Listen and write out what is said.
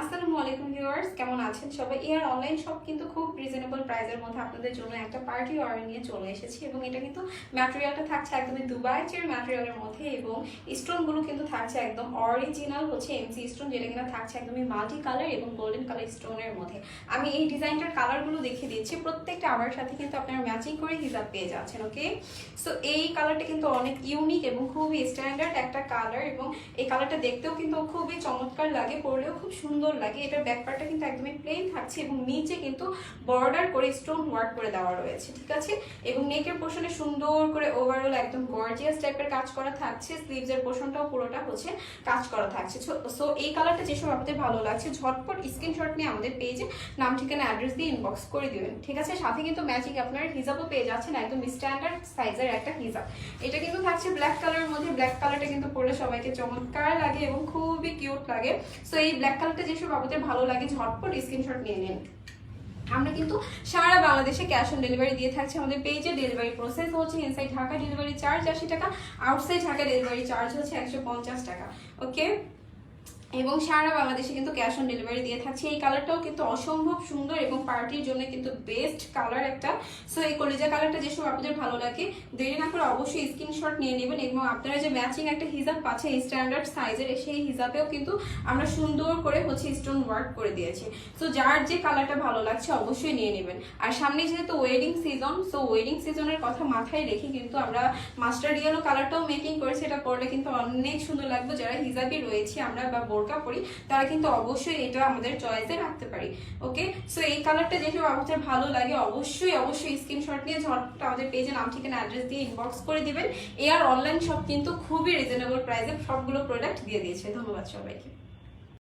আসসালামু আলাইকুম ভিউয়ার্স, কেমন আছেন সবাই? এয়ার অনলাইন শপ কিন্তু খুব রিজনেবল প্রাইসের মধ্যে আপনাদের জন্য একটা পার্টি ওয়্যার নিয়ে চলে এসেছি এবং এটা কিন্তু ম্যাটেরিয়ালটা থাকছে একদমই দুবাই চের ম্যাটেরিয়ালের মধ্যে এবং স্টোনগুলো কিন্তু থাকছে একদম অরিজিনাল হচ্ছে এমসি স্টোন, যেটা কিনা থাকছে একদমই মাল্টি কালার এবং গোল্ডেন কালার স্টোনের মধ্যে। আমি এই ডিজাইনটার কালারগুলো দেখিয়ে দিচ্ছি, প্রত্যেকটা আবার সাথে কিন্তু আপনারা ম্যাচিং করে হিজাব পেয়ে যাচ্ছেন। ওকে, সো এই কালারটা কিন্তু অনেক ইউনিক এবং খুবই স্ট্যান্ডার্ড একটা কালার এবং এই কালারটা দেখতেও কিন্তু খুবই চমৎকার লাগে, পরলেও খুব সুন্দর লাগে। এটার ব্যাকপার্টটা কিন্তু একদমই প্লেন থাকছে এবং নিচে কিন্তু বর্ডার করে স্টোন ওয়ার্ক করে দেওয়া রয়েছে, ঠিক আছে। এবং নেকের পোর্শনে সুন্দর করে ওভারঅল একদম গর্জিয়াস টাইপের কাজ করা থাকছে, স্লিভসের পোর্শনটাও পুরোটা হচ্ছে কাজ করা থাকছে। সো এই কালারটা যেসব আপনাদের ভালো লাগছে ঝটপট স্ক্রিনশট নিয়ে আমাদের পেজে নাম ঠিকানা অ্যাড্রেস দিয়ে ইনবক্স করে দিবেন, ঠিক আছে। সাথে কিন্তু ম্যাচিং আপনার হিজাবও পেয়ে যাচ্ছেন, একদম স্ট্যান্ডার্ড সাইজের একটা হিজাব। এটা কিন্তু থাকছে ব্ল্যাক কালারের মধ্যে। ব্ল্যাক কালারটা কিন্তু পরলে সবাইকে চমৎকার লাগে এবং খুবই কিউট লাগে। সো এই ব্ল্যাক কালারটা যেসব আপনাদের ভালো লাগে ঝটপট স্ক্রিনশট নিয়ে নিন। আমরা কিন্তু সারা বাংলাদেশে ক্যাশ অন ডেলিভারি দিয়ে থাকছি। আমাদের পেজে ডেলিভারি প্রসেস হচ্ছে ইনসাইড ঢাকা ডেলিভারি চার্জ 80 টাকা, আউটসাইড ঢাকা ডেলিভারি চার্জ হচ্ছে 150 টাকা। ওকে, এবং সারা বাংলাদেশে কিন্তু ক্যাশ অন ডেলিভারি দিয়ে থাকছে। এই কালারটাও কিন্তু অসম্ভব সুন্দর এবং পার্টির জন্য কিন্তু বেস্ট কালার একটা। সো এই কলিজা কালারটা যেসব আপনাদের ভালো লাগে দেরি না করে অবশ্যই স্ক্রিনশট নিয়ে নেবেন এবং আপনারা যে ম্যাচিং একটা হিজাব পাচ্ছেন স্ট্যান্ডার্ড সাইজের, সেই হিজাবেও কিন্তু আমরা সুন্দর করে হচ্ছে স্টোন ওয়ার্ক করে দিয়েছি। সো যার যে কালারটা ভালো লাগছে অবশ্যই নিয়ে নেবেন। আর সামনে যেহেতু ওয়েডিং সিজন, সো ওয়েডিং সিজনের কথা মাথায় রেখে কিন্তু আমরা মাস্টার্ড ইয়েলো কালারটাও মেকিং করেছি। এটা করলে কিন্তু অনেক সুন্দর লাগবে। যারা হিজাবই রয়েছে আমরা বা বোরকা পরি তারা কিন্তু অবশ্যই এটা আমাদের চয়েসে রাখতে পারি। ওকে, সো এই কালারটা যেসব আপনাদের ভালো লাগে অবশ্যই স্ক্রিনশট নিয়ে ঝটপট আমাদের পেজে নাম ঠিকানা অ্যাড্রেস দিয়ে ইনবক্স করে দিবেন। এয়ার অনলাইন শপ কিন্তু খুবই রিজনেবল প্রাইসে সবগুলো প্রোডাক্ট দিয়ে দিয়েছে। ধন্যবাদ সবাইকে।